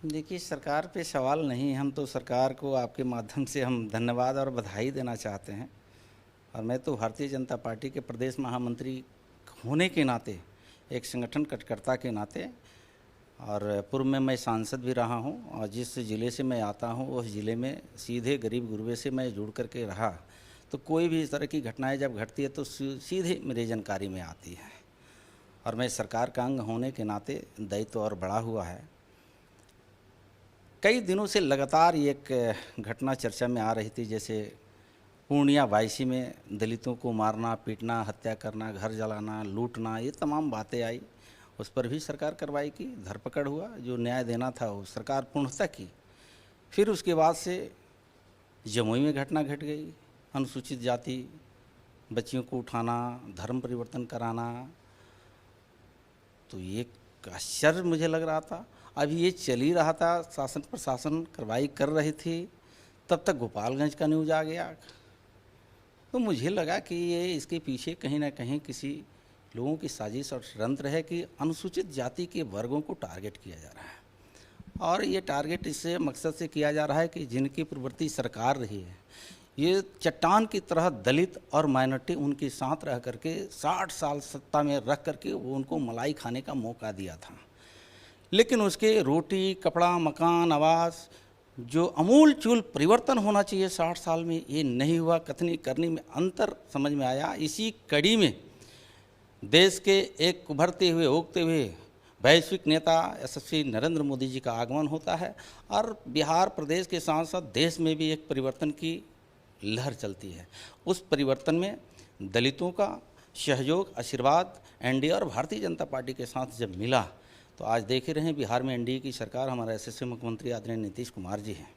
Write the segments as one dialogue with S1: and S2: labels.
S1: देखिए, सरकार पे सवाल नहीं, हम तो सरकार को आपके माध्यम से हम धन्यवाद और बधाई देना चाहते हैं। और मैं तो भारतीय जनता पार्टी के प्रदेश महामंत्री होने के नाते, एक संगठन कार्यकर्ता के नाते, और पूर्व में मैं सांसद भी रहा हूं, और जिस ज़िले से मैं आता हूं उस ज़िले में सीधे गरीब गुरबे से मैं जुड़ करके रहा, तो कोई भी इस तरह की घटनाएं जब घटती है तो सीधे मेरी जानकारी में आती है। और मैं सरकार का अंग होने के नाते दायित्व और बढ़ा हुआ है। कई दिनों से लगातार एक घटना चर्चा में आ रही थी, जैसे पूर्णिया वायसी में दलितों को मारना, पीटना, हत्या करना, घर जलाना, लूटना, ये तमाम बातें आई। उस पर भी सरकार कार्रवाई की, धरपकड़ हुआ, जो न्याय देना था वो सरकार पूर्णतः की। फिर उसके बाद से जमुई में घटना घट गई, अनुसूचित जाति बच्चियों को उठाना, धर्म परिवर्तन कराना, तो ये आश्चर्य मुझे लग रहा था। अभी ये चल ही रहा था, शासन प्रशासन कार्रवाई कर रही थी, तब तक गोपालगंज का न्यूज आ गया। तो मुझे लगा कि ये इसके पीछे कहीं ना कहीं किसी लोगों की साजिश और षड्यंत्र है कि अनुसूचित जाति के वर्गों को टारगेट किया जा रहा है। और ये टारगेट इससे मकसद से किया जा रहा है कि जिनकी प्रवृत्ति सरकार रही है, ये चट्टान की तरह दलित और माइनॉरिटी उनके साथ रह करके 60 साल सत्ता में रख करके वो उनको मलाई खाने का मौका दिया था। लेकिन उसके रोटी, कपड़ा, मकान, आवास, जो अमूल चूल परिवर्तन होना चाहिए 60 साल में, ये नहीं हुआ। कथनी करनी में अंतर समझ में आया। इसी कड़ी में देश के एक उभरते हुए, उगते हुए वैश्विक नेता यशस्वी नरेंद्र मोदी जी का आगमन होता है, और बिहार प्रदेश के साथ साथ देश में भी एक परिवर्तन की लहर चलती है। उस परिवर्तन में दलितों का सहयोग, आशीर्वाद एनडीए और भारतीय जनता पार्टी के साथ जब मिला, तो आज देख ही रहे हैं बिहार में एनडीए की सरकार, हमारे यशस्वी मुख्यमंत्री आदरणीय नीतीश कुमार जी हैं।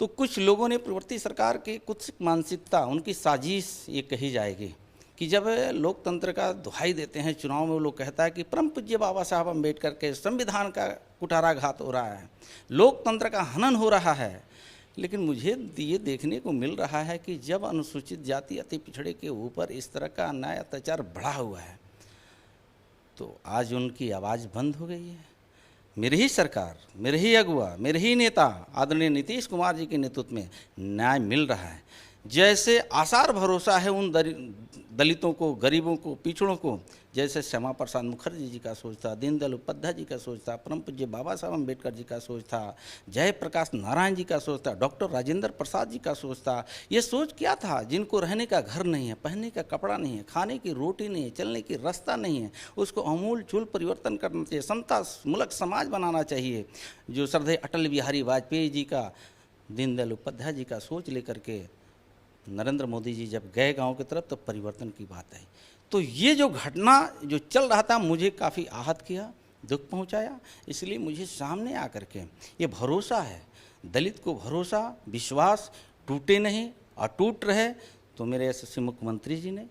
S1: तो कुछ लोगों ने प्रवर्ती सरकार की कुछ मानसिकता, उनकी साजिश ये कही जाएगी कि जब लोकतंत्र का दुहाई देते हैं चुनाव में, वो लोग कहता है कि परम पूज्य बाबा साहब अम्बेडकर के संविधान का कुठाराघात हो रहा है, लोकतंत्र का हनन हो रहा है। लेकिन मुझे ये देखने को मिल रहा है कि जब अनुसूचित जाति, अति पिछड़े के ऊपर इस तरह का अन्याय, अत्याचार बढ़ा हुआ है, तो आज उनकी आवाज़ बंद हो गई है। मेरी ही सरकार, मेरे ही अगुआ, मेरे ही नेता आदरणीय नीतीश कुमार जी के नेतृत्व में न्याय मिल रहा है। जैसे आसार भरोसा है उन दलितों को, गरीबों को, पिछड़ों को, जैसे श्यामा प्रसाद मुखर्जी जी का सोच था, दीनदयाल उपाध्याय जी का सोच था, परम पूज्य बाबा साहब अम्बेडकर जी का सोच था, जयप्रकाश नारायण जी का सोच था, डॉक्टर राजेंद्र प्रसाद जी का सोच था। ये सोच क्या था? जिनको रहने का घर नहीं है, पहनने का कपड़ा नहीं है, खाने की रोटी नहीं है, चलने की रास्ता नहीं है, उसको अमूल चूल परिवर्तन करना चाहिए, समता मूलक समाज बनाना चाहिए। जो श्रद्धेय अटल बिहारी वाजपेयी जी का, दीनदयाल उपाध्याय जी का सोच लेकर के नरेंद्र मोदी जी जब गए गांव की तरफ, तो परिवर्तन की बात आई। तो ये जो घटना जो चल रहा था, मुझे काफ़ी आहत किया, दुख पहुंचाया। इसलिए मुझे सामने आकर के ये भरोसा है, दलित को भरोसा, विश्वास टूटे नहीं, और टूट रहे तो मेरे यशस्वी मुख्यमंत्री जी ने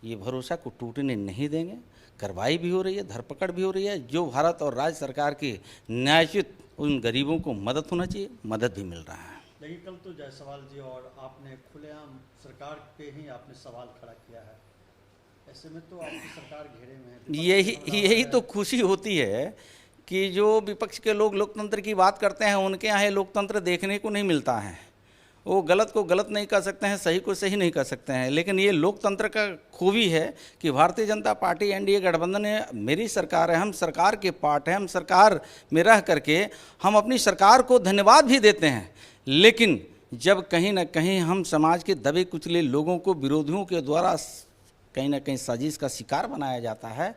S1: ये भरोसा को टूटने नहीं देंगे। कार्रवाई भी हो रही है, धरपकड़ भी हो रही है। जो भारत और राज्य सरकार की न्यायोचित उन गरीबों को मदद होना चाहिए, मदद भी मिल रहा है।
S2: लेकिन कल तो जायसवाल जी और आपने खुलेआम सरकार पे ही आपने सवाल खड़ा किया है, ऐसे में तो आपकी सरकार घेरे में है।
S1: यही तो खुशी होती है कि जो विपक्ष के लोग लोकतंत्र की बात करते हैं, उनके यहाँ लोकतंत्र देखने को नहीं मिलता है। वो गलत को गलत नहीं कर सकते हैं, सही को सही नहीं कर सकते हैं। लेकिन ये लोकतंत्र का खूबी है कि भारतीय जनता पार्टी, एनडीए गठबंधन है, मेरी सरकार है, हम सरकार के पार्ट हैं, हम सरकार में रह करके हम अपनी सरकार को धन्यवाद भी देते हैं। लेकिन जब कहीं ना कहीं हम समाज के दबे कुचले लोगों को विरोधियों के द्वारा कहीं ना कहीं साजिश का शिकार बनाया जाता है,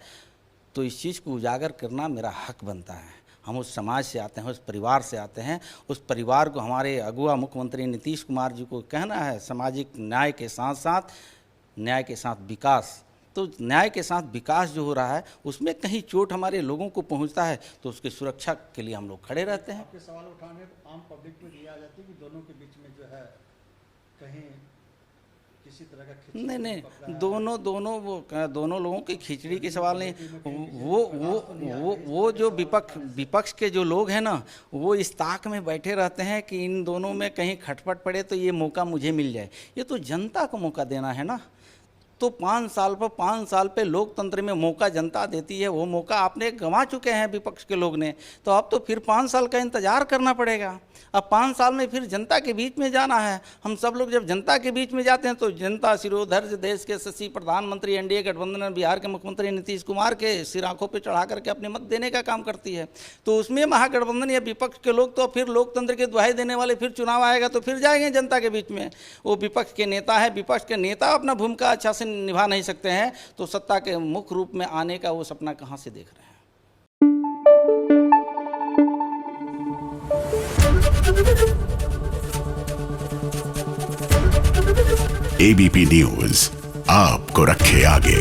S1: तो इस चीज़ को उजागर करना मेरा हक बनता है। हम उस समाज से आते हैं, उस परिवार से आते हैं। उस परिवार को, हमारे अगुआ मुख्यमंत्री नीतीश कुमार जी को कहना है, सामाजिक न्याय के साथ साथ न्याय के साथ विकास। तो न्याय के साथ विकास जो हो रहा है, उसमें कहीं चोट हमारे लोगों को पहुंचता है, तो उसकी सुरक्षा के लिए हम लोग खड़े रहते हैं।
S2: आपके सवाल उठाने आम पब्लिक में दिया जाती है कि दोनों के बीच में जो है कहीं किसी तरह का खिचड़ी
S1: नहीं, दोनों लोगों की खिचड़ी के सवाल नहीं। वो जो विपक्ष के जो लोग हैं ना, वो इस ताक में बैठे रहते हैं कि इन दोनों में कहीं खटपट पड़े तो ये मौका मुझे मिल जाए। ये तो जनता को मौका देना है ना। तो 5 साल पे लोकतंत्र में मौका जनता देती है, वो मौका आपने गंवा चुके हैं विपक्ष के लोग ने। तो अब तो फिर 5 साल का इंतजार करना पड़ेगा। अब 5 साल में फिर जनता के बीच में जाना है। हम सब लोग जब जनता के बीच में जाते हैं तो जनता सिरोधर्ष देश के यशस्वी प्रधानमंत्री एनडीए गठबंधन बिहार के मुख्यमंत्री नीतीश कुमार के सिर आंखों पे चढ़ा करके अपने मत देने का काम करती है। तो उसमें महागठबंधन या विपक्ष के लोग तो फिर लोकतंत्र की दुहाई देने वाले, फिर चुनाव आएगा तो फिर जाएंगे जनता के बीच में। वो विपक्ष के नेता है, विपक्ष के नेता अपना भूमिका अच्छा से निभा नहीं सकते हैं तो सत्ता के मुख्य रूप में आने का वो सपना कहाँ से देख रहे हैं।
S3: एबीपी न्यूज आपको रखे आगे।